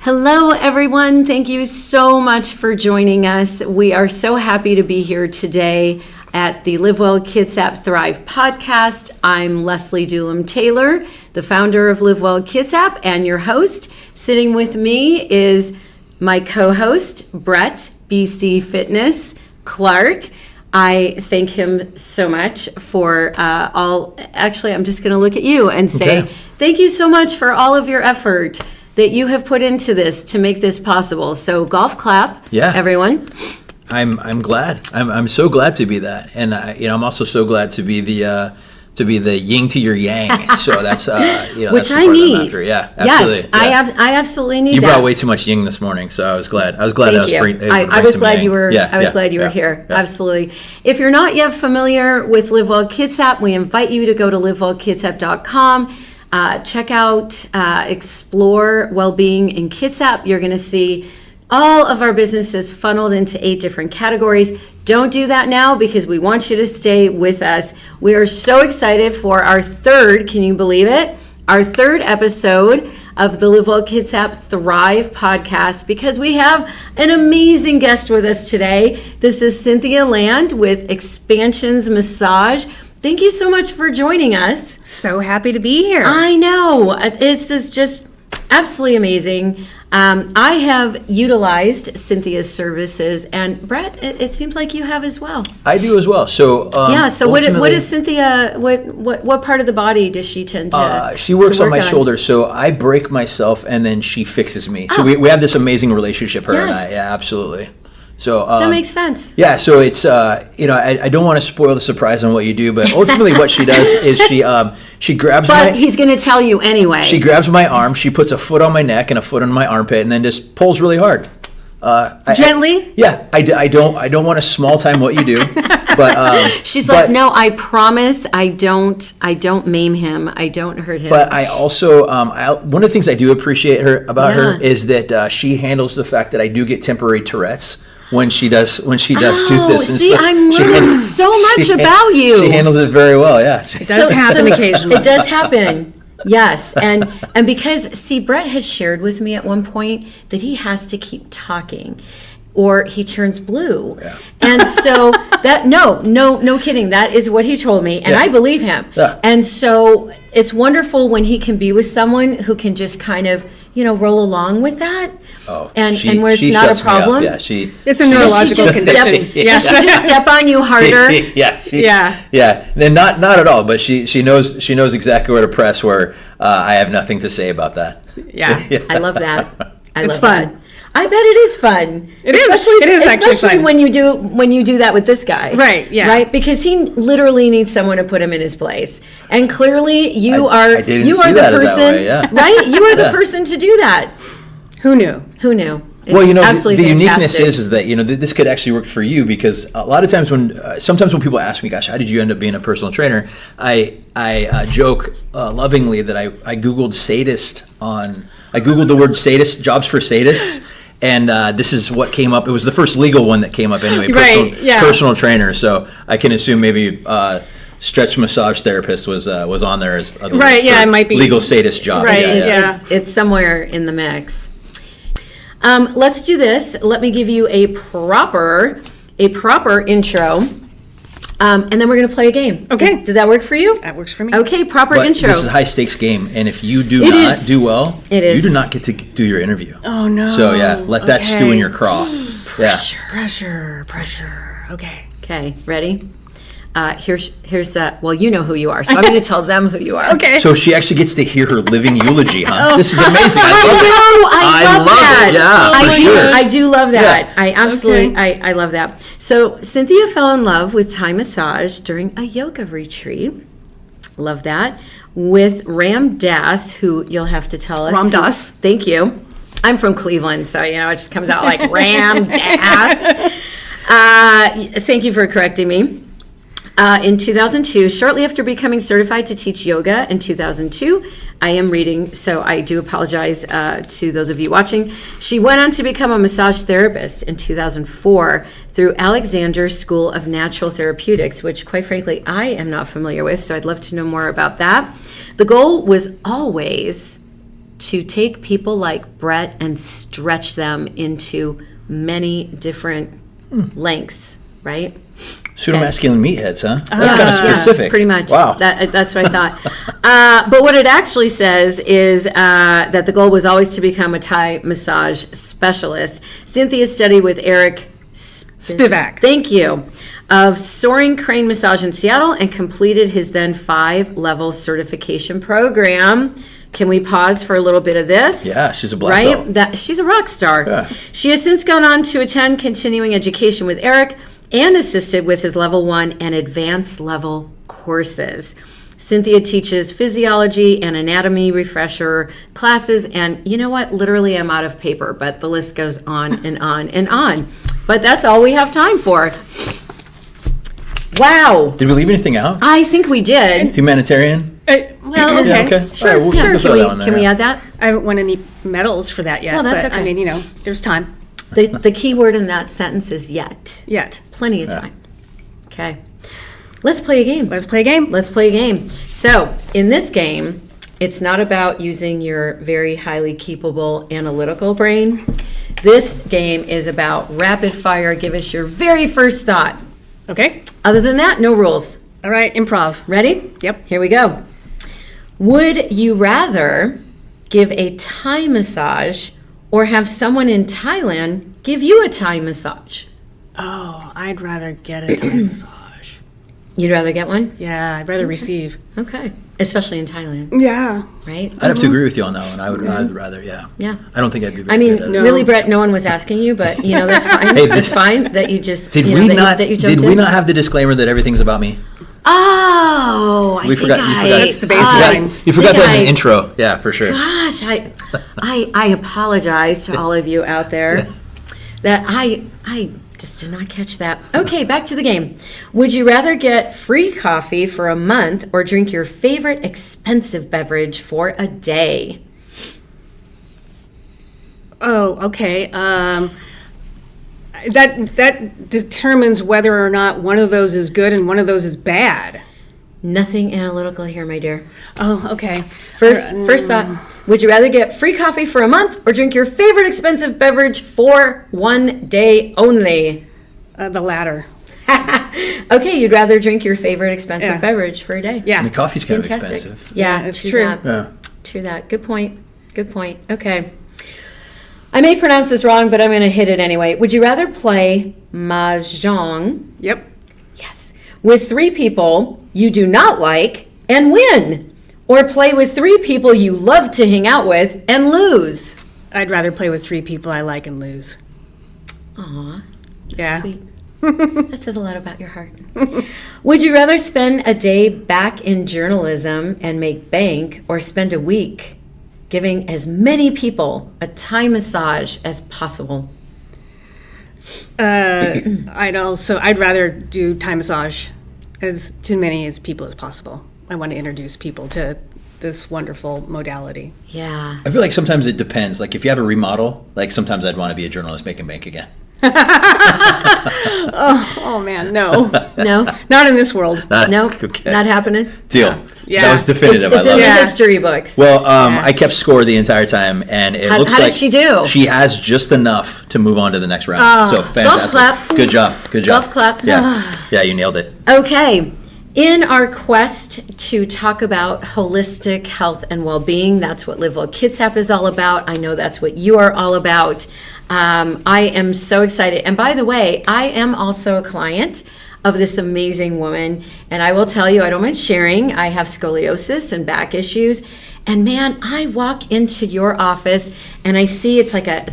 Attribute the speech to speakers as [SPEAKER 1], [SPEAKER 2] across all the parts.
[SPEAKER 1] Hello, everyone. Thank you so much for joining us. We are so happy to be here today at the Well Kitsap Thrive Podcast. I'm Lesli Taylor, the founder of Well Kitsap, and your host. Sitting with me is my co-host, Brett, BC Fitness Clark. I thank him so much for Actually, I'm just going to look at you and say, Thank you so much for all of your effort that you have put into this to make this possible. So golf clap, everyone.
[SPEAKER 2] I'm glad. I'm so glad to be that, and I'm also so glad to be the yin to your yang. So that's
[SPEAKER 1] which
[SPEAKER 2] that's the
[SPEAKER 1] I
[SPEAKER 2] part
[SPEAKER 1] need.
[SPEAKER 2] I'm after. Yeah, absolutely.
[SPEAKER 1] Yes, I absolutely need.
[SPEAKER 2] You
[SPEAKER 1] that.
[SPEAKER 2] brought way too much yin this morning, so I was glad. I was glad
[SPEAKER 1] Thank you. I was glad you were. I was glad you were here. Yeah. Absolutely. If you're not yet familiar with Well Kitsap, we invite you to go to livewellkitsap.com. Check out, explore well-being in Kitsap. You're going to see all of our businesses funneled into 8 different categories. Don't do that now because we want you to stay with us. We are so excited for our third, can you believe it? Our third episode of the Well Kitsap Thrive Podcast because we have an amazing guest with us today. This is Cynthia Land with Expansions Massage. Thank you so much for joining us.
[SPEAKER 3] So happy to be here.
[SPEAKER 1] I know. This is just absolutely amazing. I have utilized Cynthia's services, and Brett, it seems like you have as well.
[SPEAKER 2] I do as well. So
[SPEAKER 1] So what is Cynthia? What part of the body does she tend to?
[SPEAKER 2] She works on my shoulder, so I break myself, and then she fixes me. So we have this amazing relationship, her and I. Yeah, absolutely. So
[SPEAKER 1] that makes sense.
[SPEAKER 2] Yeah, so it's I don't want to spoil the surprise on what you do, but ultimately what she does is she grabs
[SPEAKER 1] But he's going to tell you anyway.
[SPEAKER 2] She grabs my arm, she puts a foot on my neck and a foot on my armpit, and then just pulls really hard.
[SPEAKER 3] Gently?
[SPEAKER 2] I don't want to small time what you do, but
[SPEAKER 1] she's like, no, I promise, I don't maim him, I don't hurt him.
[SPEAKER 2] But I also one of the things I do appreciate about her is that she handles the fact that I do get temporary Tourette's when she does do this. And
[SPEAKER 1] see, I'm learning so much about you.
[SPEAKER 2] She handles it very well. Yeah,
[SPEAKER 3] it does happen occasionally.
[SPEAKER 1] It does happen. Yes, and because Brett had shared with me at one point that he has to keep talking or he turns blue. Yeah. And so that no kidding, that is what he told me, and I believe him. Yeah. And so it's wonderful when he can be with someone who can just kind of, roll along with that.
[SPEAKER 2] Oh,
[SPEAKER 1] and where it's not a problem.
[SPEAKER 2] Yeah,
[SPEAKER 3] it's a neurological condition.
[SPEAKER 1] Does she just step on you harder?
[SPEAKER 2] Yeah. Then not at all, but she knows exactly where to press where I have nothing to say about that.
[SPEAKER 3] Yeah.
[SPEAKER 1] I love that.
[SPEAKER 3] It's fun.
[SPEAKER 1] That. I bet it is fun.
[SPEAKER 3] It is actually
[SPEAKER 1] fun. when you do that with this guy.
[SPEAKER 3] Right, yeah.
[SPEAKER 1] Right? Because he literally needs someone to put him in his place. And clearly you are the person, right? You are the person to do that.
[SPEAKER 3] Who knew?
[SPEAKER 1] It's
[SPEAKER 2] well,
[SPEAKER 1] the
[SPEAKER 2] uniqueness is that this could actually work for you because a lot of times sometimes when people ask me, "Gosh, how did you end up being a personal trainer?" I joke lovingly that I googled sadist I googled the word sadist, jobs for sadists, and this is what came up. It was the first legal one that came up anyway. Personal trainer. So I can assume maybe stretch massage therapist was on there as a
[SPEAKER 3] it might be
[SPEAKER 2] legal sadist job.
[SPEAKER 3] Right,
[SPEAKER 1] It's somewhere in the mix. Let's do this. Let me give you a proper intro, and then we're going to play a game.
[SPEAKER 3] Okay.
[SPEAKER 1] Does that work for you?
[SPEAKER 3] That works for me.
[SPEAKER 1] Okay, proper intro.
[SPEAKER 2] This is a high stakes game, and if you do not do well, you do not get to do your interview.
[SPEAKER 3] Oh no!
[SPEAKER 2] So let that stew in your craw.
[SPEAKER 3] Pressure.
[SPEAKER 1] Okay, ready? Here's well, you know who you are, so I'm going to tell them who you are.
[SPEAKER 3] Okay.
[SPEAKER 2] So she actually gets to hear her living eulogy, huh? This is amazing. I love
[SPEAKER 1] that.
[SPEAKER 2] It. Yeah, for sure.
[SPEAKER 1] I do love that.
[SPEAKER 2] Yeah.
[SPEAKER 1] I absolutely, I love that. So Cynthia fell in love with Thai massage during a yoga retreat. Love that. With Ram Dass, who you'll have to tell us.
[SPEAKER 3] Ram Dass.
[SPEAKER 1] Thank you. I'm from Cleveland, so it just comes out like Ram Dass. Thank you for correcting me. In 2002, shortly after becoming certified to teach yoga in 2002, I am reading, so I do apologize to those of you watching. She went on to become a massage therapist in 2004 through Alexander School of Natural Therapeutics, which quite frankly, I am not familiar with, so I'd love to know more about that. The goal was always to take people like Brett and stretch them into many different lengths, right?
[SPEAKER 2] Pseudo-masculine meatheads, huh? That's kind of specific.
[SPEAKER 1] Yeah, pretty much.
[SPEAKER 2] Wow.
[SPEAKER 1] That's what I thought. But what it actually says is that the goal was always to become a Thai massage specialist. Cynthia studied with Eric
[SPEAKER 3] Spivak.
[SPEAKER 1] Thank you. Of Soaring Crane Massage in Seattle and completed his then 5-level certification program. Can we pause for a little bit of this?
[SPEAKER 2] Yeah, she's a black belt.
[SPEAKER 1] She's a rock star.
[SPEAKER 2] Yeah.
[SPEAKER 1] She has since gone on to attend continuing education with Eric and assisted with his level 1 and advanced level courses. Cynthia teaches physiology and anatomy refresher classes, and you know what? Literally, I'm out of paper, but the list goes on and on and on. But that's all we have time for. Wow.
[SPEAKER 2] Did we leave anything out?
[SPEAKER 1] I think we did.
[SPEAKER 2] Humanitarian?
[SPEAKER 3] Well, okay.
[SPEAKER 2] Yeah, okay.
[SPEAKER 3] Sure.
[SPEAKER 2] All right, we'll throw that one there.
[SPEAKER 1] Can we add that?
[SPEAKER 3] I haven't won any medals for that yet.
[SPEAKER 1] Well, that's
[SPEAKER 3] but,
[SPEAKER 1] okay.
[SPEAKER 3] I mean, there's time.
[SPEAKER 1] The key word in that sentence is yet.
[SPEAKER 3] Yet.
[SPEAKER 1] Plenty of time. Okay. Let's play a game.
[SPEAKER 3] Let's play a game.
[SPEAKER 1] Let's play a game. So, in this game, it's not about using your very highly capable analytical brain. This game is about rapid fire. Give us your very first thought.
[SPEAKER 3] Okay.
[SPEAKER 1] Other than that, no rules.
[SPEAKER 3] All right, improv.
[SPEAKER 1] Ready?
[SPEAKER 3] Yep.
[SPEAKER 1] Here we go. Would you rather give a Thai massage or have someone in Thailand give you a Thai massage?
[SPEAKER 3] Oh, I'd rather get a Thai massage.
[SPEAKER 1] You'd rather get one?
[SPEAKER 3] Yeah, I'd rather receive.
[SPEAKER 1] Okay. Especially in Thailand,
[SPEAKER 3] Yeah.
[SPEAKER 1] right?
[SPEAKER 2] I'd have to agree with you on that one. I'd rather, yeah.
[SPEAKER 1] Yeah.
[SPEAKER 2] I don't think I'd be very
[SPEAKER 1] I mean,
[SPEAKER 2] good at it.
[SPEAKER 3] no.
[SPEAKER 1] really, Brett, no one was asking you, but that's fine.
[SPEAKER 2] Hey,
[SPEAKER 1] It's fine that you just
[SPEAKER 2] Did
[SPEAKER 1] you
[SPEAKER 2] we
[SPEAKER 1] know,
[SPEAKER 2] not?
[SPEAKER 1] that you jumped
[SPEAKER 2] Did
[SPEAKER 1] in.
[SPEAKER 2] we not have the disclaimer that everything's about me?
[SPEAKER 1] Oh, I
[SPEAKER 2] We
[SPEAKER 1] think
[SPEAKER 2] forgot. You forgot.
[SPEAKER 3] That's the baseline.
[SPEAKER 2] You forgot
[SPEAKER 1] think
[SPEAKER 2] that in
[SPEAKER 1] I-
[SPEAKER 2] the intro. Yeah, for sure.
[SPEAKER 1] Gosh, I apologize to all of you out there that I just did not catch that. Okay, back to the game. Would you rather get free coffee for a month or drink your favorite expensive beverage for a day?
[SPEAKER 3] Oh, okay. That determines whether or not one of those is good and one of those is bad.
[SPEAKER 1] Nothing analytical here, my dear.
[SPEAKER 3] Oh, okay.
[SPEAKER 1] First thought, would you rather get free coffee for a month or drink your favorite expensive beverage for one day only?
[SPEAKER 3] The latter.
[SPEAKER 1] Okay, you'd rather drink your favorite expensive
[SPEAKER 3] Yeah.
[SPEAKER 1] beverage for a day.
[SPEAKER 3] Yeah.
[SPEAKER 2] I mean, coffee's kind of
[SPEAKER 1] Fantastic.
[SPEAKER 2] expensive.
[SPEAKER 1] Yeah,
[SPEAKER 3] it's
[SPEAKER 1] true
[SPEAKER 3] true.
[SPEAKER 1] that.
[SPEAKER 2] Yeah.
[SPEAKER 1] True that. Good point. Good point. Okay. I may pronounce this wrong, but I'm going to hit it anyway. Would you rather play mahjong,
[SPEAKER 3] Yep.
[SPEAKER 1] yes, with 3 people you do not like and win, or play with 3 people you love to hang out with and lose?
[SPEAKER 3] I'd rather play with 3 people I like and lose.
[SPEAKER 1] Aw,
[SPEAKER 3] Yeah.
[SPEAKER 1] sweet. That says a lot about your heart. Would you rather spend a day back in journalism and make bank, or spend a week giving as many people a Thai massage as possible?
[SPEAKER 3] I'd rather do Thai massage as to many as people as possible. I want to introduce people to this wonderful modality.
[SPEAKER 1] Yeah.
[SPEAKER 2] I feel like sometimes it depends. Like if you have a remodel, like sometimes I'd want to be a journalist making bank again.
[SPEAKER 3] Oh man, no.
[SPEAKER 1] No?
[SPEAKER 3] Not in this world.
[SPEAKER 1] No?
[SPEAKER 2] Okay.
[SPEAKER 1] Not happening?
[SPEAKER 2] Deal.
[SPEAKER 3] Yeah.
[SPEAKER 2] That was definitive.
[SPEAKER 1] It's
[SPEAKER 2] I
[SPEAKER 1] in
[SPEAKER 2] love
[SPEAKER 1] the
[SPEAKER 2] it.
[SPEAKER 3] Yeah.
[SPEAKER 1] history books.
[SPEAKER 2] Well, I kept score the entire time, and it looks
[SPEAKER 1] how did
[SPEAKER 2] like
[SPEAKER 1] she do?
[SPEAKER 2] She has just enough to move on to the next round. So fantastic.
[SPEAKER 1] clap.
[SPEAKER 2] Good job. Good job.
[SPEAKER 1] Golf clap.
[SPEAKER 2] Yeah. Yeah, you nailed it.
[SPEAKER 1] Okay. In our quest to talk about holistic health and well-being, that's what Well Kitsap is all about. I know that's what you are all about. I am so excited. And by the way, I am also a client of this amazing woman. And I will tell you, I don't mind sharing, I have scoliosis and back issues. And man, I walk into your office and I see it's like a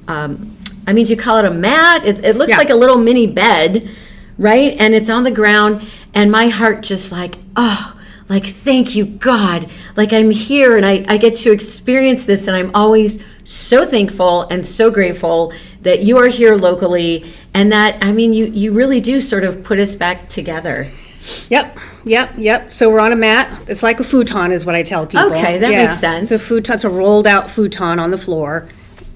[SPEAKER 1] I mean, do you call it a mat? It looks
[SPEAKER 3] Yeah.
[SPEAKER 1] like a little mini bed, right? And it's on the ground, and my heart just like, oh, like, thank you, God. Like, I'm here, and I get to experience this, and I'm always so thankful and so grateful that you are here locally, and that, I mean, you really do sort of put us back together.
[SPEAKER 3] Yep. So we're on a mat. It's like a futon is what I tell people.
[SPEAKER 1] Okay, that makes sense.
[SPEAKER 3] It's a futon. It's a rolled out futon on the floor.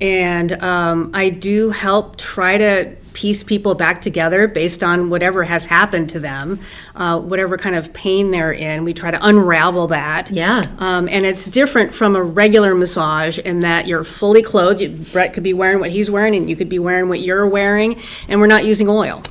[SPEAKER 3] And I do help try to piece people back together based on whatever has happened to them, whatever kind of pain they're in. We try to unravel that.
[SPEAKER 1] Yeah.
[SPEAKER 3] And it's different from a regular massage in that you're fully clothed. Brett could be wearing what he's wearing, and you could be wearing what you're wearing, and we're not using oil.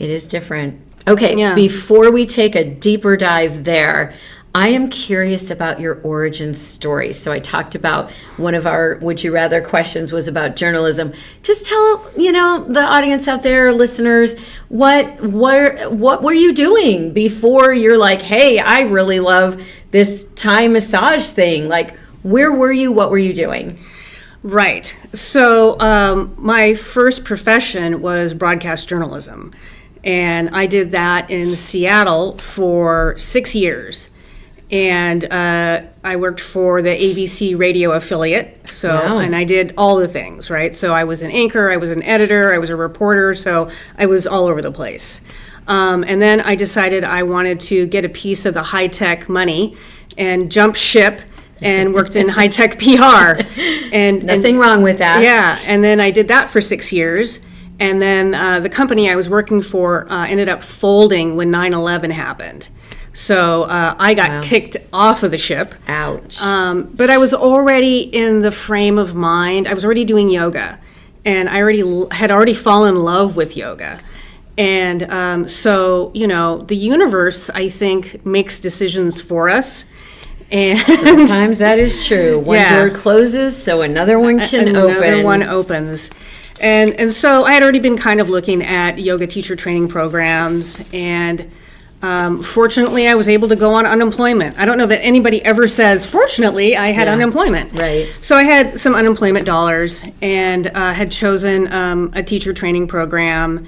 [SPEAKER 1] It is different. Okay,
[SPEAKER 3] Yeah.
[SPEAKER 1] Before we take a deeper dive there, I am curious about your origin story. So I talked about one of our Would You Rather questions was about journalism. Just tell, the audience out there, listeners, what were you doing before you're like, hey, I really love this Thai massage thing? Like, where were you? What were you doing?
[SPEAKER 3] Right. So my first profession was broadcast journalism. And I did that in Seattle for 6 years. And I worked for the ABC radio affiliate. So,
[SPEAKER 1] Wow.
[SPEAKER 3] And I did all the things, right? So I was an anchor, I was an editor, I was a reporter. So I was all over the place. And then I decided I wanted to get a piece of the high-tech money and jump ship and worked in high-tech PR. And
[SPEAKER 1] Nothing wrong with that.
[SPEAKER 3] Yeah, and then I did that for 6 years. And then the company I was working for ended up folding when 9/11 happened. So I got kicked off of the ship.
[SPEAKER 1] Ouch.
[SPEAKER 3] But I was already in the frame of mind. I was already doing yoga. And I had already fallen in love with yoga. And so, the universe, I think, makes decisions for us. And
[SPEAKER 1] Sometimes that is true. One door closes, so another one can open.
[SPEAKER 3] Another one opens. And so I had already been kind of looking at yoga teacher training programs, and fortunately I was able to go on unemployment. I don't know that anybody ever says, fortunately, I had unemployment.
[SPEAKER 1] Right.
[SPEAKER 3] So I had some unemployment dollars and had chosen a teacher training program,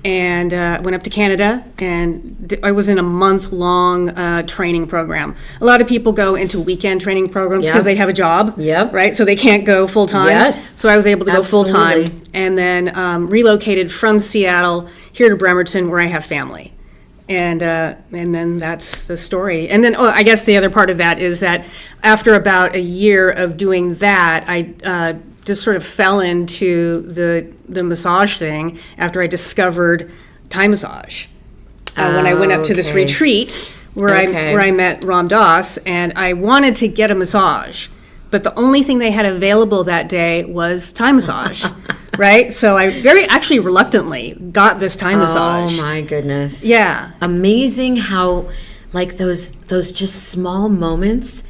[SPEAKER 3] and went up to Canada, and I was in a month-long training program. A lot of people go into weekend training programs because they have a job, right? So they can't go full-time.
[SPEAKER 1] Yes.
[SPEAKER 3] So I was able to go full-time,
[SPEAKER 1] Absolutely.
[SPEAKER 3] and then relocated from Seattle here to Bremerton, where I have family. And then that's the story. And then, I guess the other part of that is that after about a year of doing that, I just sort of fell into the massage thing after I discovered Thai massage. When I went up to this retreat where I met Ram Dass, and I wanted to get a massage, but the only thing they had available that day was Thai massage. Right? So I actually reluctantly got this Thai massage.
[SPEAKER 1] Oh my goodness.
[SPEAKER 3] Yeah.
[SPEAKER 1] Amazing how like those just small moments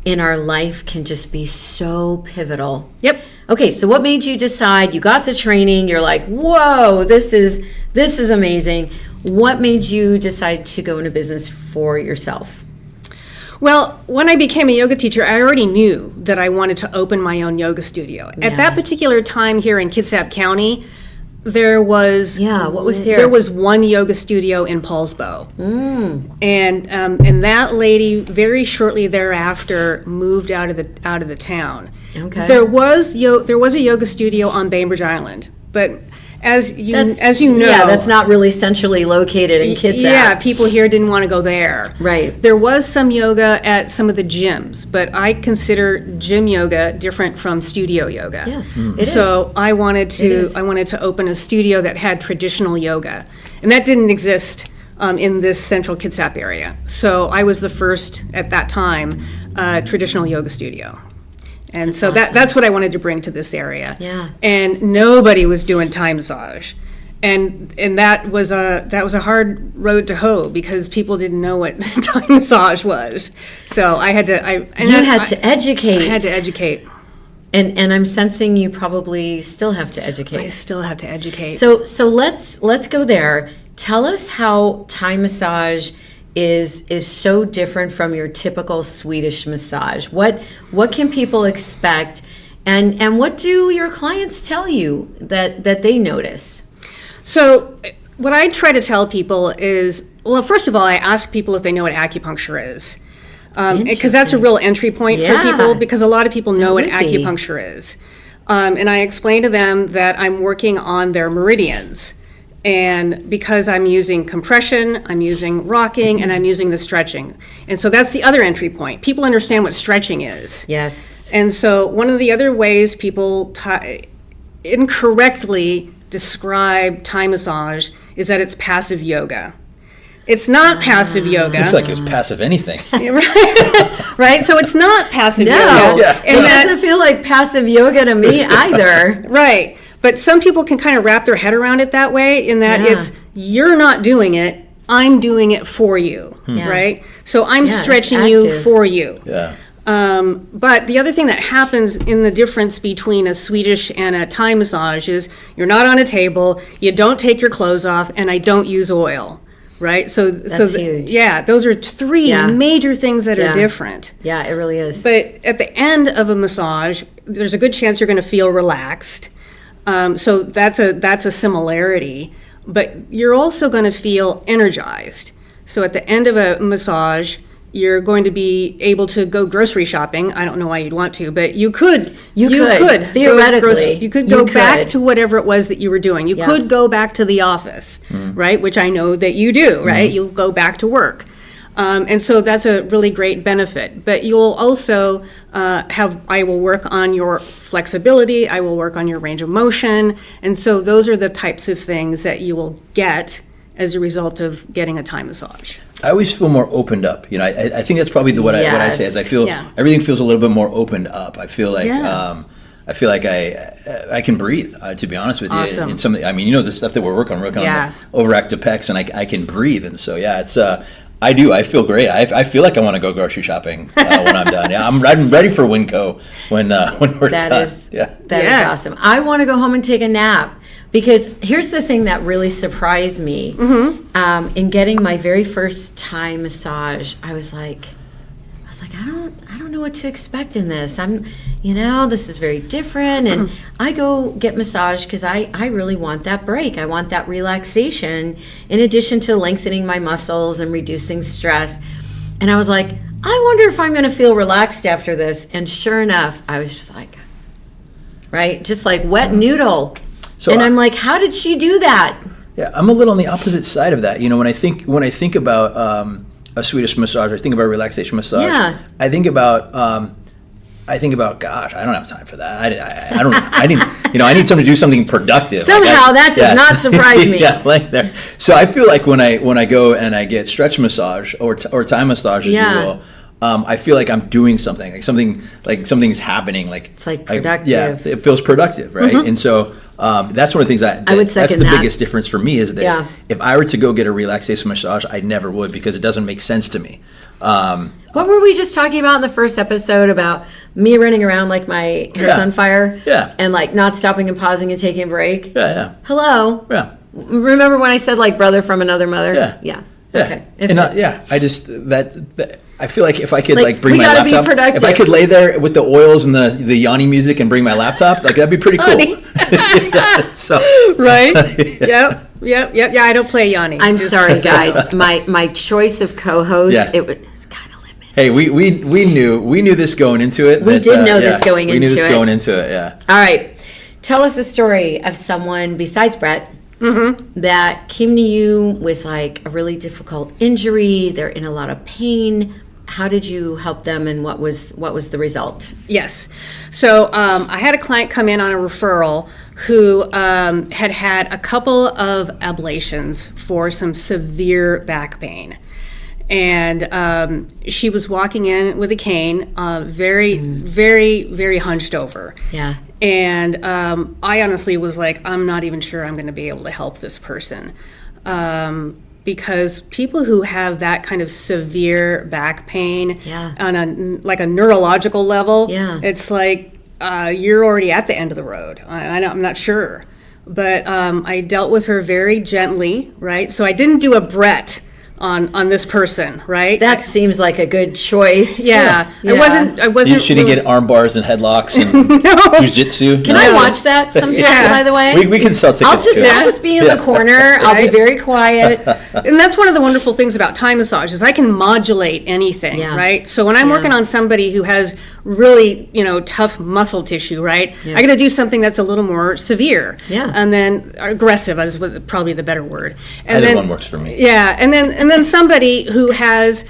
[SPEAKER 1] in our life can just be so pivotal.
[SPEAKER 3] Yep.
[SPEAKER 1] Okay, so what made you decide, you got the training, you're like, whoa, this is amazing. What made you decide to go into business for yourself?
[SPEAKER 3] Well, when I became a yoga teacher, I already knew that I wanted to open my own yoga studio. At that particular time here in Kitsap County, there was
[SPEAKER 1] what was here?
[SPEAKER 3] There was one yoga studio in Paulsbo, and that lady very shortly thereafter moved out of the town.
[SPEAKER 1] Okay.
[SPEAKER 3] There was a yoga studio on Bainbridge Island, but as you know,
[SPEAKER 1] that's not really centrally located in Kitsap.
[SPEAKER 3] Yeah, people here didn't want to go there.
[SPEAKER 1] Right.
[SPEAKER 3] There was some yoga at some of the gyms, but I consider gym yoga different from studio yoga.
[SPEAKER 1] Yeah, it
[SPEAKER 3] So
[SPEAKER 1] is.
[SPEAKER 3] I wanted to open a studio that had traditional yoga, and that didn't exist in this central Kitsap area. So I was the first at that time traditional yoga studio. And so that's what I wanted to bring to this area.
[SPEAKER 1] Yeah.
[SPEAKER 3] And nobody was doing Thai massage. And that was a hard road to hoe because people didn't know what Thai massage was. So I had to educate. I had to educate.
[SPEAKER 1] And I'm sensing you probably still have to educate.
[SPEAKER 3] I still have to educate.
[SPEAKER 1] So let's go there. Tell us how Thai massage is so different from your typical Swedish massage. What can people expect, and what do your clients tell you that they notice?
[SPEAKER 3] So what I try to tell people is, well, first of all, I ask people if they know what acupuncture is, because that's a real entry point for people, because a lot of people know what acupuncture is. And I explain to them that I'm working on their meridians. And because I'm using compression, I'm using rocking, and I'm using the stretching. And so that's the other entry point. People understand what stretching is.
[SPEAKER 1] Yes.
[SPEAKER 3] And so one of the other ways people incorrectly describe Thai massage is that it's passive yoga. It's not passive yoga.
[SPEAKER 2] I feel like it's passive anything.
[SPEAKER 3] Right? So it's not passive yoga.
[SPEAKER 1] Yeah. It doesn't feel like passive yoga to me either.
[SPEAKER 3] Right. But some people can kind of wrap their head around it that way, in that it's, you're not doing it, I'm doing it for you, right? So I'm stretching you for you.
[SPEAKER 2] Yeah.
[SPEAKER 3] But the other thing that happens in the difference between a Swedish and a Thai massage is you're not on a table, you don't take your clothes off, and I don't use oil, right?
[SPEAKER 1] That's huge.
[SPEAKER 3] Yeah, those are three major things that are different.
[SPEAKER 1] Yeah, it really is.
[SPEAKER 3] But at the end of a massage, there's a good chance you're going to feel relaxed. So that's a similarity, but you're also going to feel energized. So at the end of a massage, you're going to be able to go grocery shopping. I don't know why you'd want to, but you could
[SPEAKER 1] theoretically.
[SPEAKER 3] You could go back to whatever it was that you were doing. You could go back to the office, right? Which I know that you do, right? You'll go back to work. And so that's a really great benefit. But you'll also I will work on your flexibility, I will work on your range of motion. And so those are the types of things that you will get as a result of getting a Thai massage.
[SPEAKER 2] I always feel more opened up. I think that's probably what I say is I feel everything feels a little bit more opened up. I feel like I can breathe, to be honest with you.
[SPEAKER 3] Awesome.
[SPEAKER 2] In some, the stuff that we're working on the overactive pecs, and I can breathe. And so, it's, I do. I feel great. I feel like I want to go grocery shopping when I'm done. Yeah, I'm ready for Winco when we're done.
[SPEAKER 1] That is awesome. I want to go home and take a nap, because here's the thing that really surprised me. In getting my very first Thai massage, I was like, I don't know what to expect in this. This is very different. And I go get massage because I really want that break. I want that relaxation in addition to lengthening my muscles and reducing stress. And I was like, I wonder if I'm going to feel relaxed after this. And sure enough, I was just like, just like wet noodle. So I'm like, how did she do that?
[SPEAKER 2] Yeah, I'm a little on the opposite side of that. When I think about a Swedish massage, I think about relaxation massage.
[SPEAKER 1] Yeah.
[SPEAKER 2] I think about gosh, I don't have time for that. I need someone to do something productive.
[SPEAKER 1] Somehow that does not surprise me.
[SPEAKER 2] There. So I feel like when I go and I get stretch massage or Thai massage, as you will, I feel like I'm doing something, like something's happening. Like
[SPEAKER 1] it's like productive.
[SPEAKER 2] It feels productive, right? And so that's one of the things that
[SPEAKER 1] I would second
[SPEAKER 2] that's the biggest difference for me is that if I were to go get a relaxation massage, I never would, because it doesn't make sense to me.
[SPEAKER 1] What were we just talking about in the first episode about me running around like my hair's on fire?
[SPEAKER 2] Yeah.
[SPEAKER 1] And like not stopping and pausing and taking a break?
[SPEAKER 2] Yeah.
[SPEAKER 1] Hello?
[SPEAKER 2] Yeah.
[SPEAKER 1] Remember when I said like brother from another mother?
[SPEAKER 2] Yeah.
[SPEAKER 1] Okay.
[SPEAKER 2] I feel like if I could bring my
[SPEAKER 1] laptop,
[SPEAKER 2] be productive. If I could lay there with the oils and the Yanni music and bring my laptop, that'd be pretty cool.
[SPEAKER 3] Right? Yep. Yeah, I don't play Yanni.
[SPEAKER 1] I'm sorry, guys. My choice of co-host, it was kind of limited.
[SPEAKER 2] Hey, we knew this going into it.
[SPEAKER 1] We did know this going into it.
[SPEAKER 2] We knew this going into it. Yeah.
[SPEAKER 1] All right. Tell us a story of someone besides Brett that came to you with like a really difficult injury. They're in a lot of pain. How did you help them, and what was the result?
[SPEAKER 3] Yes. So I had a client come in on a referral who had a couple of ablations for some severe back pain. And she was walking in with a cane, very, very, very hunched over.
[SPEAKER 1] Yeah.
[SPEAKER 3] And I honestly was like, I'm not even sure I'm going to be able to help this person. Because people who have that kind of severe back pain on a neurological level, it's like you're already at the end of the road. I'm not sure. But I dealt with her very gently, right? So I didn't do a Brett on this person, right?
[SPEAKER 1] That seems like a good choice.
[SPEAKER 3] Yeah. I wasn't
[SPEAKER 2] Should he get arm bars and headlocks and jujitsu?
[SPEAKER 1] Can I watch that sometime, by the way?
[SPEAKER 2] We can sell tickets
[SPEAKER 1] I'll just be in the corner. I'll be very quiet.
[SPEAKER 3] And that's one of the wonderful things about Thai massage is I can modulate anything, right? So when I'm working on somebody who has really, tough muscle tissue, right? I got to do something that's a little more severe.
[SPEAKER 1] Yeah.
[SPEAKER 3] And then aggressive is probably the better word. And
[SPEAKER 2] Either one works for me.
[SPEAKER 3] Yeah. And then somebody who has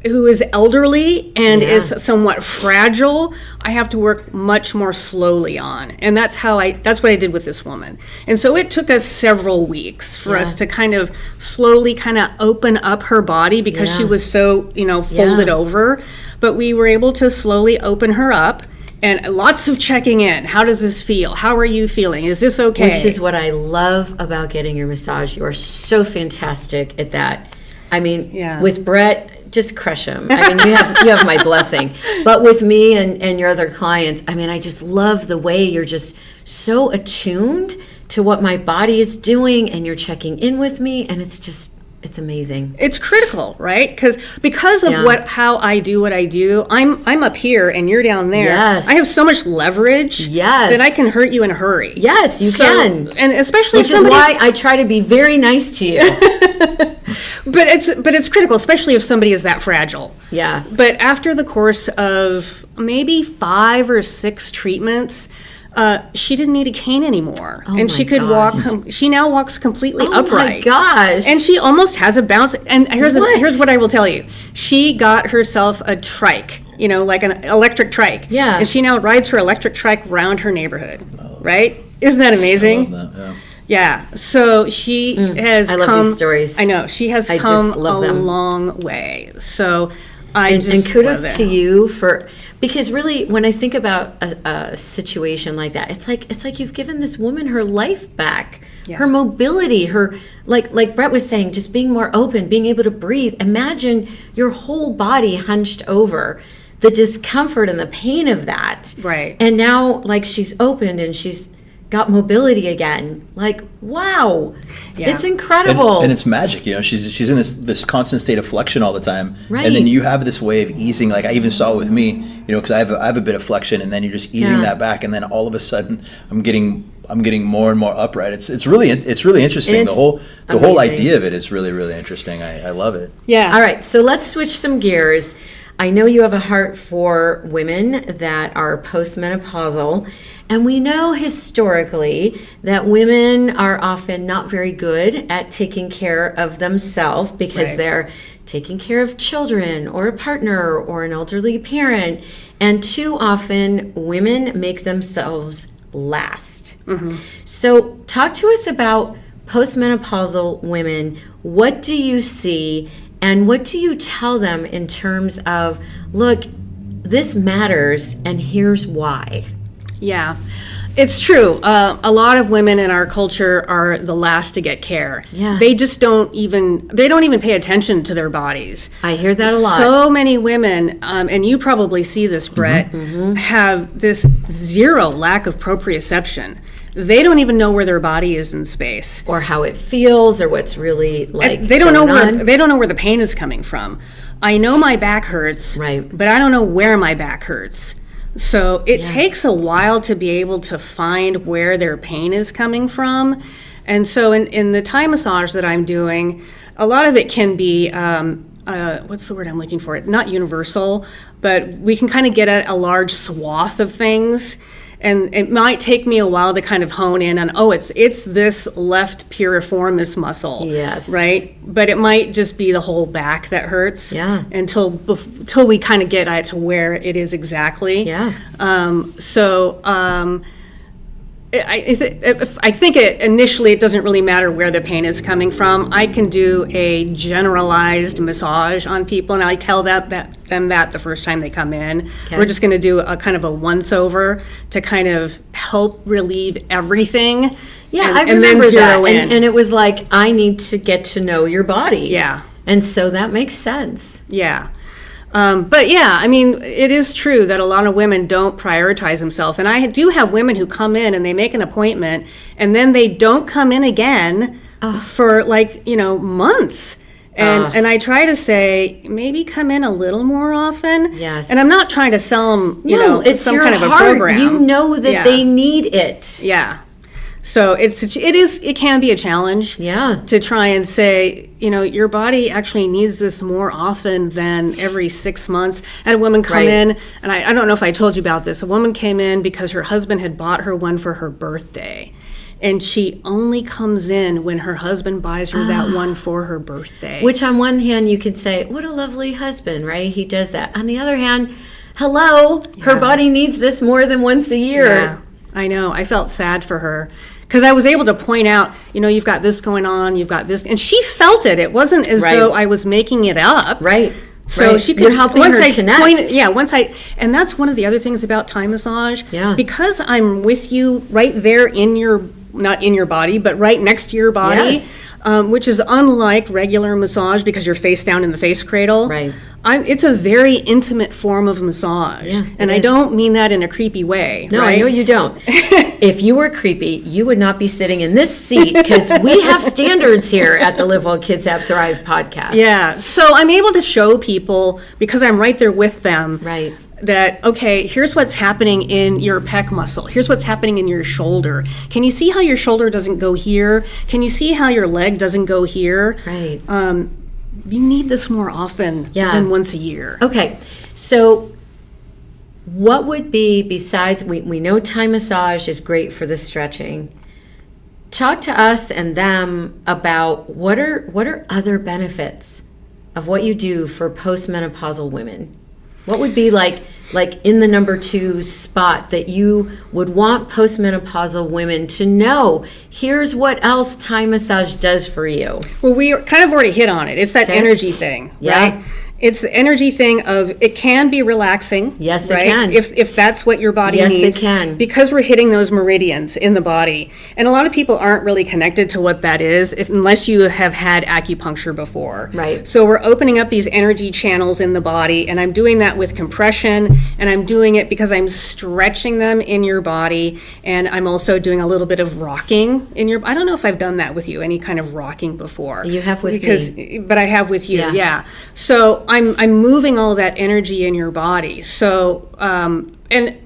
[SPEAKER 3] who is elderly and is somewhat fragile, I have to work much more slowly on. And that's what I did with this woman. And so it took us several weeks for us to kind of slowly kind of open up her body because she was so, folded over. But we were able to slowly open her up. And lots of checking in. How does this feel? How are you feeling? Is this okay?
[SPEAKER 1] Which is what I love about getting your massage. You are so fantastic at that. I mean, with Brett, just crush him. I mean, you have my blessing. But with me and your other clients, I mean, I just love the way you're just so attuned to what my body is doing, and you're checking in with me, and it's amazing.
[SPEAKER 3] It's critical, right? Because of how I do what I do, I'm up here and you're down there.
[SPEAKER 1] Yes.
[SPEAKER 3] I have so much leverage that I can hurt you in a hurry.
[SPEAKER 1] Yes, you can.
[SPEAKER 3] And especially
[SPEAKER 1] which is why I try to be very nice to you.
[SPEAKER 3] But it's critical, especially if somebody is that fragile.
[SPEAKER 1] Yeah.
[SPEAKER 3] But after the course of maybe 5 or 6 treatments, she didn't need a cane anymore, and she could walk. She now walks completely upright.
[SPEAKER 1] Oh my gosh!
[SPEAKER 3] And she almost has a bounce. And here's what I will tell you: she got herself a trike, like an electric trike.
[SPEAKER 1] Yeah.
[SPEAKER 3] And she now rides her electric trike around her neighborhood. Right? Isn't that amazing?
[SPEAKER 2] I love that,
[SPEAKER 3] yeah. So she has come.
[SPEAKER 1] I love these stories.
[SPEAKER 3] I know she has come a long way. So and
[SPEAKER 1] kudos to you because really, when I think about a situation like that, it's like you've given this woman her life back, her mobility, her like Brett was saying, just being more open, being able to breathe. Imagine your whole body hunched over, the discomfort and the pain of that,
[SPEAKER 3] right?
[SPEAKER 1] And now, she's opened and she's got mobility again. Wow, it's incredible.
[SPEAKER 2] And it's magic, she's in this constant state of flexion all the time.
[SPEAKER 1] Right.
[SPEAKER 2] And then you have this way of easing, I even saw it with me, because I have a bit of flexion, and then you're just easing that back, and then all of a sudden I'm getting more and more upright. It's really interesting. The whole idea of it is really, really interesting. I love it.
[SPEAKER 3] Yeah.
[SPEAKER 1] All right, so let's switch some gears. I know you have a heart for women that are postmenopausal, and we know historically that women are often not very good at taking care of themselves because they're taking care of children or a partner or an elderly parent, and too often women make themselves last. Mm-hmm. So talk to us about postmenopausal women. What do you see? And what do you tell them in terms of, look, this matters and here's why?
[SPEAKER 3] Yeah, it's true. A lot of women in our culture are the last to get care.
[SPEAKER 1] Yeah.
[SPEAKER 3] They just don't even pay attention to their bodies.
[SPEAKER 1] I hear that a lot.
[SPEAKER 3] So many women, and you probably see this, Brett, have this zero lack of proprioception. They don't even know where their body is in space,
[SPEAKER 1] or how it feels, or what's really
[SPEAKER 3] they don't know where the pain is coming from. I know my back hurts, but I don't know where my back hurts. So it takes a while to be able to find where their pain is coming from. And so in the Thai massage that I'm doing, a lot of it can be what's the word I'm looking for? Not universal, but we can kind of get at a large swath of things. And it might take me a while to kind of hone in on, it's this left piriformis muscle, right? But it might just be the whole back that hurts, until we kind of get at to where it is exactly. I think initially it doesn't really matter where the pain is coming from. I can do a generalized massage on people, and I tell them that the first time they come in. Okay. We're just going to do a kind of a once-over to kind of help relieve everything.
[SPEAKER 1] Yeah, I remember that. And it was like, I need to get to know your body.
[SPEAKER 3] Yeah.
[SPEAKER 1] And so that makes sense.
[SPEAKER 3] Yeah. But yeah, I mean, it is true that a lot of women don't prioritize themselves. And I do have women who come in and they make an appointment and then they don't come in again for months. And I try to say, maybe come in a little more often.
[SPEAKER 1] Yes.
[SPEAKER 3] And I'm not trying to sell them,
[SPEAKER 1] it's
[SPEAKER 3] some
[SPEAKER 1] your
[SPEAKER 3] kind of a
[SPEAKER 1] heart.
[SPEAKER 3] program.
[SPEAKER 1] You know that they need it.
[SPEAKER 3] Yeah. So it can be a challenge.
[SPEAKER 1] Yeah.
[SPEAKER 3] To try and say, your body actually needs this more often than every 6 months. I had a woman come in, and I don't know if I told you about this. A woman came in because her husband had bought her one for her birthday. And she only comes in when her husband buys her that one for her birthday.
[SPEAKER 1] Which on one hand you could say, what a lovely husband, right? He does that. On the other hand, hello, her body needs this more than once a year.
[SPEAKER 3] Yeah, I know. I felt sad for her. Because I was able to point out, you've got this going on, you've got this. And she felt it. It wasn't as though I was making it up.
[SPEAKER 1] Right.
[SPEAKER 3] So she could,
[SPEAKER 1] you're helping her connect.
[SPEAKER 3] And that's one of the other things about Thai massage.
[SPEAKER 1] Yeah.
[SPEAKER 3] Because I'm with you right there not in your body, but right next to your body, which is unlike regular massage because you're face down in the face cradle.
[SPEAKER 1] Right.
[SPEAKER 3] It's a very intimate form of massage.
[SPEAKER 1] Yeah,
[SPEAKER 3] and I don't mean that in a creepy way.
[SPEAKER 1] No,
[SPEAKER 3] right?
[SPEAKER 1] I know you don't. If you were creepy, you would not be sitting in this seat because we have standards here at the Well Kitsap Thrive Podcast.
[SPEAKER 3] Yeah. So I'm able to show people, because I'm right there with them.
[SPEAKER 1] Right.
[SPEAKER 3] That, okay, here's what's happening in your pec muscle. Here's what's happening in your shoulder. Can you see how your shoulder doesn't go here? Can you see how your leg doesn't go here?
[SPEAKER 1] Right.
[SPEAKER 3] You need this more often than once a year.
[SPEAKER 1] Okay. So what would be, besides, we know Thai massage is great for the stretching. Talk to us and them about what are other benefits of what you do for postmenopausal women? What would be like in the number 2 spot that you would want postmenopausal women to know? Here's what else Thai massage does for you.
[SPEAKER 3] Well, we kind of already hit on it. It's that energy thing, right? It's the energy thing of it can be relaxing.
[SPEAKER 1] Yes,
[SPEAKER 3] right?
[SPEAKER 1] It can.
[SPEAKER 3] If that's what your body needs.
[SPEAKER 1] Yes, it can.
[SPEAKER 3] Because we're hitting those meridians in the body. And a lot of people aren't really connected to what that is unless you have had acupuncture before.
[SPEAKER 1] Right.
[SPEAKER 3] So we're opening up these energy channels in the body, and I'm doing that with compression, and I'm doing it because I'm stretching them in your body, and I'm also doing a little bit of rocking in your. I don't know if I've done that with you, any kind of rocking before.
[SPEAKER 1] You have with
[SPEAKER 3] me. But I have with you, yeah. So I'm moving all that energy in your body. So and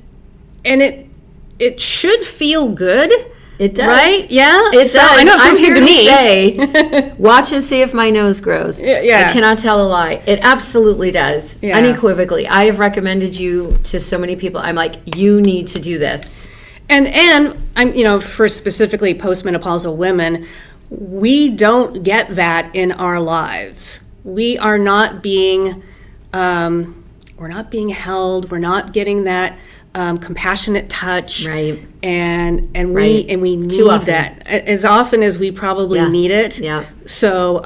[SPEAKER 3] it should feel good.
[SPEAKER 1] It does.
[SPEAKER 3] Right? Yeah?
[SPEAKER 1] It does.
[SPEAKER 3] I know it feels good to me.
[SPEAKER 1] Say, watch and see if my nose grows.
[SPEAKER 3] Yeah.
[SPEAKER 1] I cannot tell a lie. It absolutely does.
[SPEAKER 3] Yeah.
[SPEAKER 1] Unequivocally. I have recommended you to so many people. I'm like, you need to do this.
[SPEAKER 3] And I'm, for specifically postmenopausal women, we don't get that in our lives. We are not being, we're not being held. We're not getting that compassionate touch,
[SPEAKER 1] right?
[SPEAKER 3] And we need that as often as we probably need it.
[SPEAKER 1] Yeah.
[SPEAKER 3] So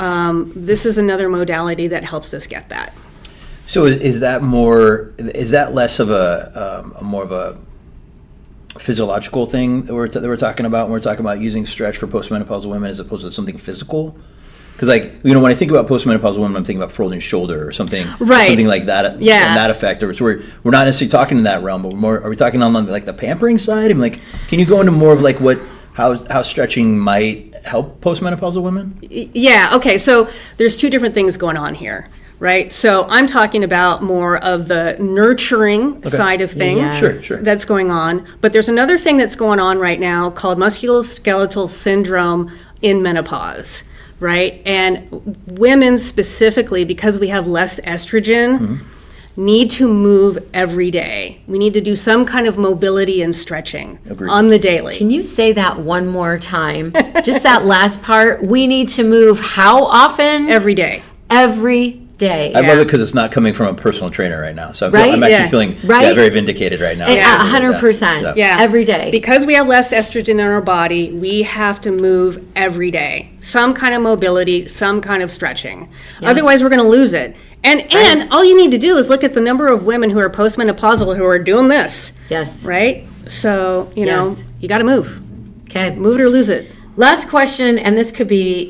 [SPEAKER 3] this is another modality that helps us get that.
[SPEAKER 2] So is that less of a more of a physiological thing that we're talking about when we're talking about using stretch for postmenopausal women as opposed to something physical? Because when I think about postmenopausal women, I'm thinking about frozen shoulder or something, something like that, and that effect. Or so we're not necessarily talking in that realm, but are we talking on like the pampering side? I'm like, can you go into more of like how stretching might help postmenopausal women?
[SPEAKER 3] Yeah. Okay. So there's 2 different things going on here. Right. So I'm talking about more of the nurturing side of things.
[SPEAKER 1] Yes.
[SPEAKER 2] Sure.
[SPEAKER 3] That's going on. But there's another thing that's going on right now called musculoskeletal syndrome in menopause. Right. And women specifically, because we have less estrogen, need to move every day. We need to do some kind of mobility and stretching on the daily.
[SPEAKER 1] Can you say that one more time? Just that last part. We need to move how often?
[SPEAKER 3] Every day.
[SPEAKER 1] Every day.
[SPEAKER 2] I love it because it's not coming from a personal trainer right now. So I'm actually feeling very vindicated right now.
[SPEAKER 1] 100%.
[SPEAKER 3] Yeah.
[SPEAKER 1] Every day.
[SPEAKER 3] Because we have less estrogen in our body, we have to move every day. Some kind of mobility, some kind of stretching. Yeah. Otherwise, we're going to lose it. And all you need to do is look at the number of women who are postmenopausal who are doing this.
[SPEAKER 1] Yes.
[SPEAKER 3] Right? So, you know, you got to move.
[SPEAKER 1] Okay.
[SPEAKER 3] Move it or lose it.
[SPEAKER 1] Last question, and this could be,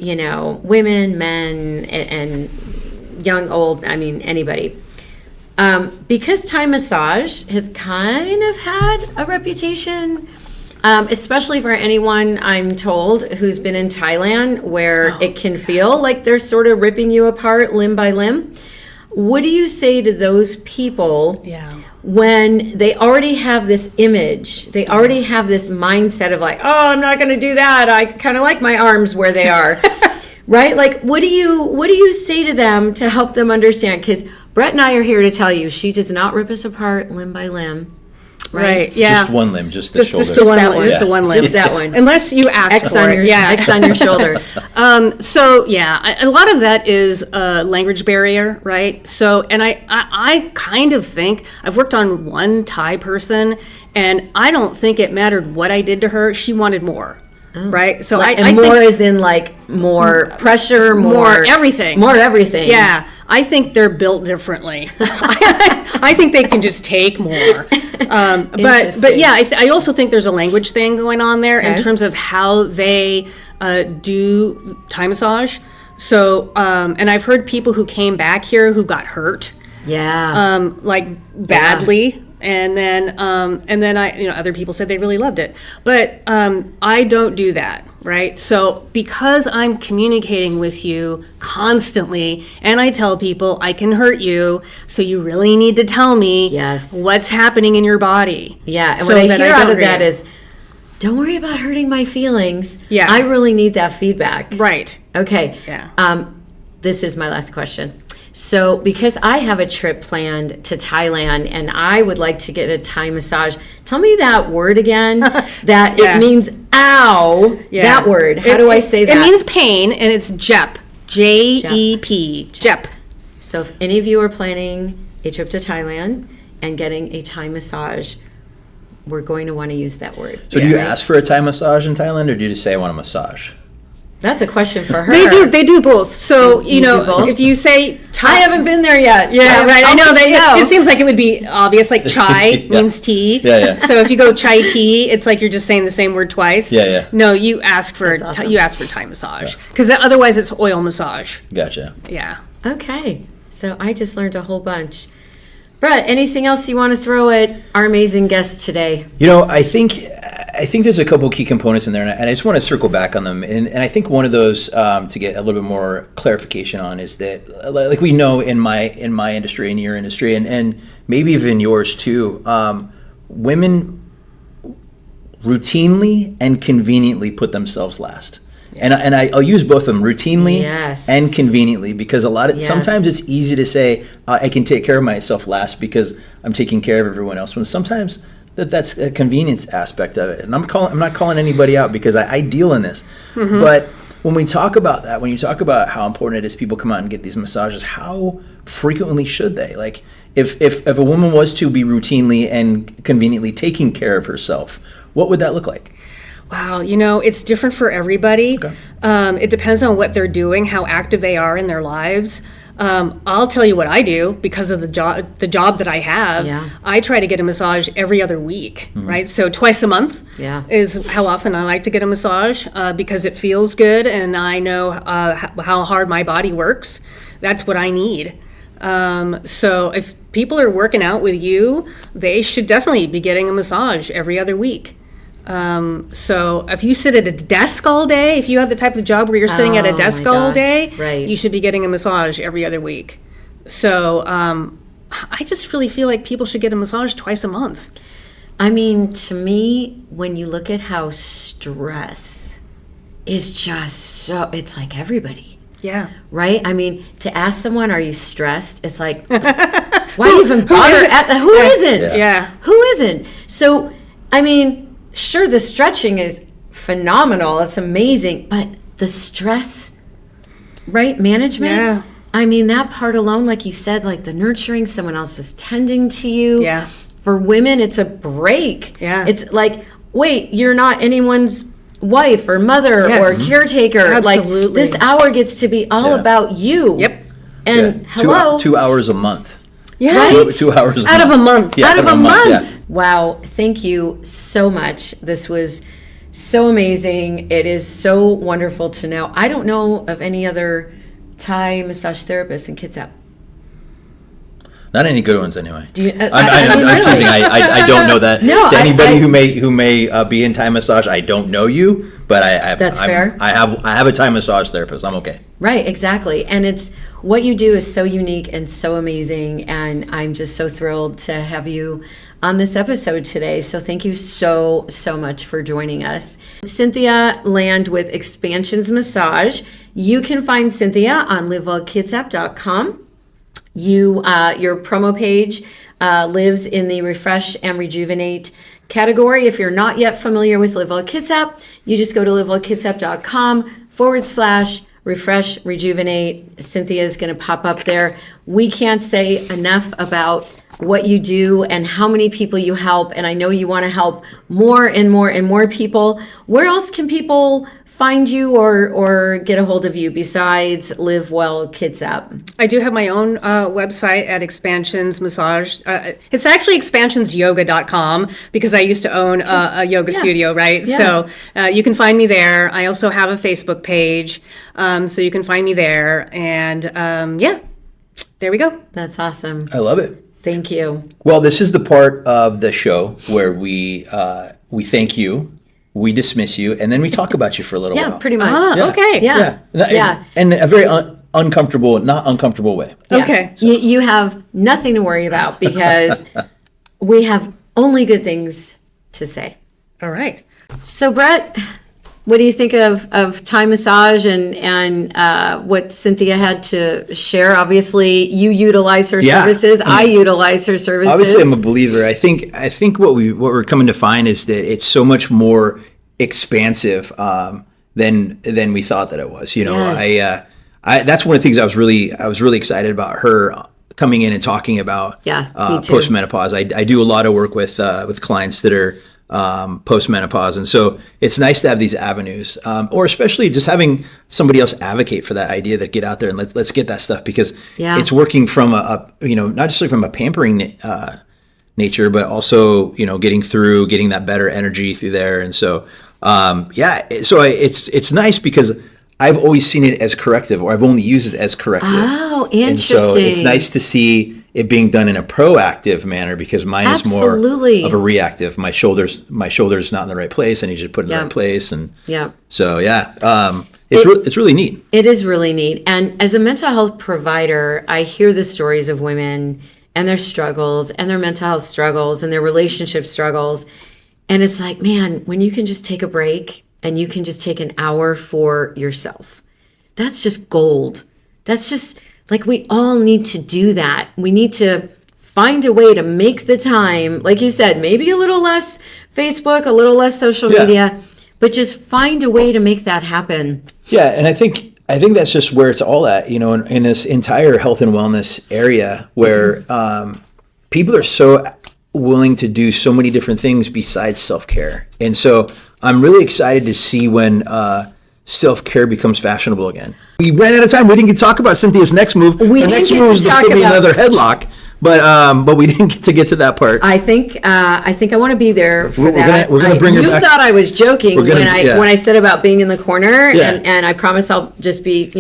[SPEAKER 1] women, men, and young, old, anybody. Because Thai massage has kind of had a reputation Especially for anyone, I'm told, who's been in Thailand, where it can feel like they're sort of ripping you apart limb by limb. What do you say to those people when they already have this image, they already have this mindset of like, oh, I'm not going to do that. I kind of like my arms where they are, right? Like, what do you say to them to help them understand? Because Brett and I are here to tell you, she does not rip us apart limb by limb. Right.
[SPEAKER 3] Yeah.
[SPEAKER 2] Just one limb, just the shoulder.
[SPEAKER 3] Just the one limb.
[SPEAKER 1] Just that one.
[SPEAKER 3] Unless you ask
[SPEAKER 1] X
[SPEAKER 3] for
[SPEAKER 1] on
[SPEAKER 3] it.
[SPEAKER 1] your, X on your shoulder.
[SPEAKER 3] So a lot of that is a language barrier, right? So, and I kind of think I've worked on one Thai person, and I don't think it mattered what I did to her. She wanted more. Right. So I
[SPEAKER 1] more
[SPEAKER 3] think,
[SPEAKER 1] is in like more pressure, more
[SPEAKER 3] everything.
[SPEAKER 1] More everything.
[SPEAKER 3] Yeah. I think they're built differently. I think they can just take more. But yeah, I also think there's a language thing going on there in terms of how they do Thai massage. So, and I've heard people who came back here who got hurt.
[SPEAKER 1] Yeah.
[SPEAKER 3] Like badly. Yeah. And then other people said they really loved it. But I don't do that, right? So because I'm communicating with you constantly, and I tell people I can hurt you, so you really need to tell me what's happening in your body.
[SPEAKER 1] Yeah, and what I hear out of that is, don't worry about hurting my feelings. Yeah. I really need that feedback.
[SPEAKER 3] Right.
[SPEAKER 1] Okay. Yeah. This is my last question. So because I have a trip planned to Thailand and I would like to get a Thai massage, tell me that word again, that it means ow, that word. How do I say that?
[SPEAKER 3] It means pain, and it's JEP, J-E-P, JEP.
[SPEAKER 1] So if any of you are planning a trip to Thailand and getting a Thai massage, we're going to want to use that word.
[SPEAKER 2] So do you ask for a Thai massage in Thailand, or do you just say I want a massage?
[SPEAKER 1] That's a question for her.
[SPEAKER 3] They do both. So, if you say
[SPEAKER 1] I haven't been there yet.
[SPEAKER 3] Yeah, right. I know that it seems like it would be obvious, like chai means tea.
[SPEAKER 2] Yeah.
[SPEAKER 3] So if you go chai tea, it's like you're just saying the same word twice.
[SPEAKER 2] Yeah.
[SPEAKER 3] No, you ask for Thai massage, because otherwise it's oil massage.
[SPEAKER 2] Gotcha.
[SPEAKER 3] Yeah.
[SPEAKER 1] Okay. So I just learned a whole bunch. Brett, anything else you want to throw at our amazing guest today?
[SPEAKER 2] I think there's a couple key components in there, and I just want to circle back on them. And I think one of those to get a little bit more clarification on is that, like we know in my industry and your industry, and maybe even yours too, women routinely and conveniently put themselves last. Yeah. And I'll use both of them, routinely and conveniently, because sometimes it's easy to say I can take care of myself last because I'm taking care of everyone else. When sometimes that's a convenience aspect of it. And I'm not calling anybody out, because I deal in this. Mm-hmm. But when we talk about that, when you talk about how important it is people come out and get these massages, how frequently should they? Like if a woman was to be routinely and conveniently taking care of herself, what would that look like?
[SPEAKER 3] Wow, it's different for everybody. Okay. It depends on what they're doing, how active they are in their lives. I'll tell you what I do because of the job that I have. Yeah. I try to get a massage every other week, right? So twice a month is how often I like to get a massage, because it feels good and I know how hard my body works. That's what I need. So if people are working out with you, they should definitely be getting a massage every other week. So if you sit at a desk all day, if you have the type of job where you're sitting at a desk all day, you should be getting a massage every other week. So I just really feel like people should get a massage twice a month.
[SPEAKER 1] I mean, to me, when you look at how stress is just it's like everybody.
[SPEAKER 3] Yeah.
[SPEAKER 1] Right? I mean, to ask someone, are you stressed? It's like, why even bother? Who isn't?
[SPEAKER 3] Yeah.
[SPEAKER 1] Who isn't? So, I mean, sure, the stretching is phenomenal. It's amazing. But the stress, right? Management.
[SPEAKER 3] Yeah.
[SPEAKER 1] I mean, that part alone, like you said, like the nurturing, someone else is tending to you.
[SPEAKER 3] Yeah.
[SPEAKER 1] For women, it's a break.
[SPEAKER 3] Yeah.
[SPEAKER 1] It's like, wait, you're not anyone's wife or mother or caretaker.
[SPEAKER 3] Absolutely.
[SPEAKER 1] Like this hour gets to be all about you.
[SPEAKER 3] Yep.
[SPEAKER 1] And hello.
[SPEAKER 2] 2 hours a month.
[SPEAKER 3] Yeah.
[SPEAKER 1] Right?
[SPEAKER 2] 2 hours
[SPEAKER 3] out of a month.
[SPEAKER 2] Yeah,
[SPEAKER 1] out of a month.
[SPEAKER 2] Yeah.
[SPEAKER 1] Wow. Thank you so much. This was so amazing. It is so wonderful to know. I don't know of any other Thai massage therapists in Kitsap.
[SPEAKER 2] Not any good ones anyway.
[SPEAKER 1] I'm
[SPEAKER 2] teasing. I don't know that.
[SPEAKER 1] No,
[SPEAKER 2] to anybody who may be in Thai massage, I don't know you, but
[SPEAKER 1] that's fair.
[SPEAKER 2] I have a Thai massage therapist. I'm okay.
[SPEAKER 1] Right, exactly. And it's what you do is so unique and so amazing, and I'm just so thrilled to have you on this episode today. So thank you so much for joining us. Cynthia Land with Expansions Massage. You can find Cynthia on wellkitsap.com. Your promo page lives in the Refresh and Rejuvenate category. If you're not yet familiar with Live Well Kitsap, you just go to wellkitsap.com/refresh, rejuvenate. Cynthia is going to pop up there. We can't say enough about what you do and how many people you help. And I know you want to help more and more and more people. Where else can people find you or get a hold of you besides Live Well Kitsap?
[SPEAKER 3] I do have my own website at Expansions Massage. It's actually expansionsyoga.com because I used to own a yoga studio, right? Yeah. So you can find me there. I also have a Facebook page, so you can find me there. And there we go.
[SPEAKER 1] That's awesome.
[SPEAKER 2] I love it.
[SPEAKER 1] Thank you.
[SPEAKER 2] Well, this is the part of the show where we thank you, we dismiss you, and then we talk about you for a little while.
[SPEAKER 1] Yeah, pretty much.
[SPEAKER 3] Okay.
[SPEAKER 1] Yeah.
[SPEAKER 2] In a very not uncomfortable way.
[SPEAKER 1] Yeah.
[SPEAKER 3] Okay.
[SPEAKER 1] You have nothing to worry about because we have only good things to say.
[SPEAKER 3] All right.
[SPEAKER 1] So, Brett, what do you think of Thai massage and what Cynthia had to share? Obviously, you utilize her services. I utilize her services.
[SPEAKER 2] Obviously, I'm a believer. I think what we're coming to find is that it's so much more expansive than we thought that it was. You know,
[SPEAKER 1] Yes.
[SPEAKER 2] That's one of the things I was really excited about her coming in and talking about. Postmenopause. I do a lot of work with clients that are postmenopause, and so it's nice to have these avenues, or especially just having somebody else advocate for that idea, that get out there and let's get that stuff, because it's working from a not just from a pampering nature, but also getting that better energy through there. And so it's nice because I've always seen it as corrective, or I've only used it as corrective.
[SPEAKER 1] Oh, interesting.
[SPEAKER 2] And so it's nice to see it being done in a proactive manner, because mine is more of a reactive. My shoulder's not in the right place. I need you to put it in the right place. And so, it's really neat.
[SPEAKER 1] It is really neat. And as a mental health provider, I hear the stories of women and their struggles and their mental health struggles and their relationship struggles. And it's like, man, when you can just take a break and you can just take an hour for yourself, that's just gold. That's just like, we all need to do that. We need to find a way to make the time, like you said, maybe a little less Facebook, a little less social media, but just find a way to make that happen.
[SPEAKER 2] Yeah, and I think that's just where it's all at, in this entire health and wellness area, where people are so willing to do so many different things besides self-care. And so I'm really excited to see when self-care becomes fashionable again. We ran out of time. We didn't get to talk about Cynthia's next move. The next move was to put me in another headlock, but we didn't get to that part.
[SPEAKER 1] I think I want to be there for that.
[SPEAKER 2] We're going to bring her back.
[SPEAKER 1] You thought I was joking when I said about being in the corner, and I promise I'll just be,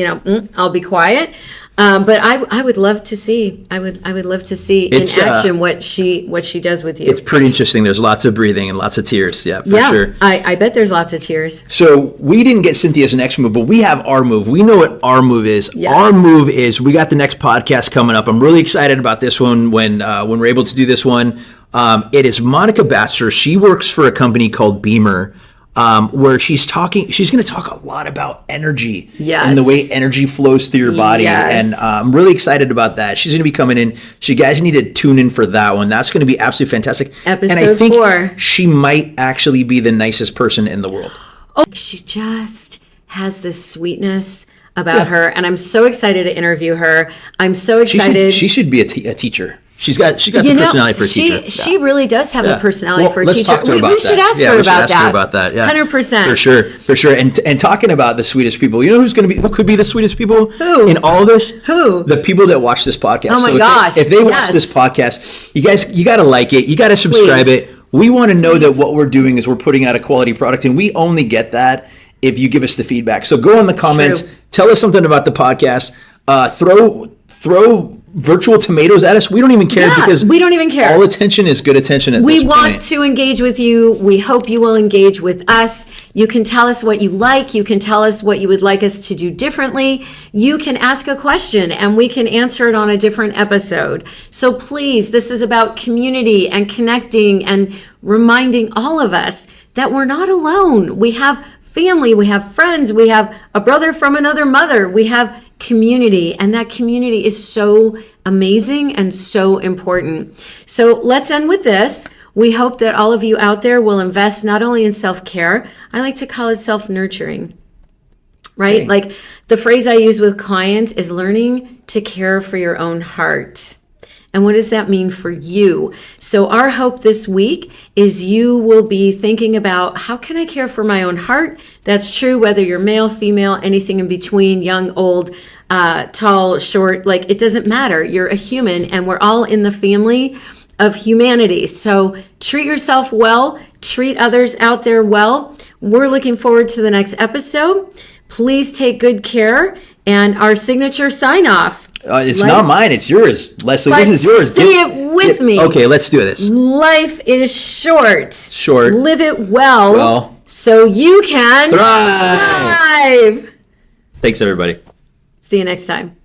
[SPEAKER 1] I'll be quiet. But I would love to see. I would love to see in action what she does with you.
[SPEAKER 2] It's pretty interesting. There's lots of breathing and lots of tears. Yeah, for sure.
[SPEAKER 1] I bet there's lots of tears.
[SPEAKER 2] So we didn't get Cynthia's next move, but we have our move. We know what our move is.
[SPEAKER 1] Yes.
[SPEAKER 2] Our move is, we got the next podcast coming up. I'm really excited about this one when we're able to do this one. It is Monica Batzer. She works for a company called Beamer. Where she's going to talk a lot about energy and the way energy flows through your body. And I'm really excited about that. She's going to be coming in. So you guys need to tune in for that one. That's going to be absolutely fantastic.
[SPEAKER 1] Episode
[SPEAKER 2] and I think
[SPEAKER 1] 4.
[SPEAKER 2] She might actually be the nicest person in the world.
[SPEAKER 1] Oh, she just has this sweetness about her. And I'm so excited to interview her. I'm so excited.
[SPEAKER 2] She should be a teacher. She's got the personality for a teacher.
[SPEAKER 1] She really does have a personality for a teacher.
[SPEAKER 2] Talk to her about
[SPEAKER 1] we should ask her about that.
[SPEAKER 2] Yeah,
[SPEAKER 1] 100%.
[SPEAKER 2] For sure. And talking about the sweetest people, who could be the sweetest people?
[SPEAKER 1] Who?
[SPEAKER 2] In all of this?
[SPEAKER 1] Who?
[SPEAKER 2] The people that watch this podcast.
[SPEAKER 1] Oh my gosh!
[SPEAKER 2] If they watch this podcast, you got to like it. You got to subscribe it. We want to know that what we're doing is we're putting out a quality product, and we only get that if you give us the feedback. So go in the comments, tell us something about the podcast. Throw virtual tomatoes at us. We don't even care because
[SPEAKER 1] we don't even care.
[SPEAKER 2] All attention is good attention at this point.
[SPEAKER 1] We want to engage with you. We hope you will engage with us. You can tell us what you like. You can tell us what you would like us to do differently. You can ask a question and we can answer it on a different episode. So please, this is about community and connecting and reminding all of us that we're not alone. We have family, we have friends, we have a brother from another mother, we have community, and that community is so amazing and so important. So let's end with this. We hope that all of you out there will invest not only in self-care, I like to call it self-nurturing, right?
[SPEAKER 2] Okay.
[SPEAKER 1] Like the phrase I use with clients is learning to care for your own heart. And what does that mean for you? So our hope this week is you will be thinking about, how can I care for my own heart? That's true whether you're male, female, anything in between, young, old, tall, short, like it doesn't matter. You're a human and we're all in the family of humanity. So treat yourself well, treat others out there well. We're looking forward to the next episode. Please take good care. And our signature sign off.
[SPEAKER 2] It's not mine, it's yours. Lesli, this is yours.
[SPEAKER 1] Say it with me.
[SPEAKER 2] Okay, let's do this.
[SPEAKER 1] Life is short.
[SPEAKER 2] Short.
[SPEAKER 1] Live it well. So you can
[SPEAKER 2] thrive.
[SPEAKER 1] thrive.
[SPEAKER 2] Thanks, everybody.
[SPEAKER 1] See you next time.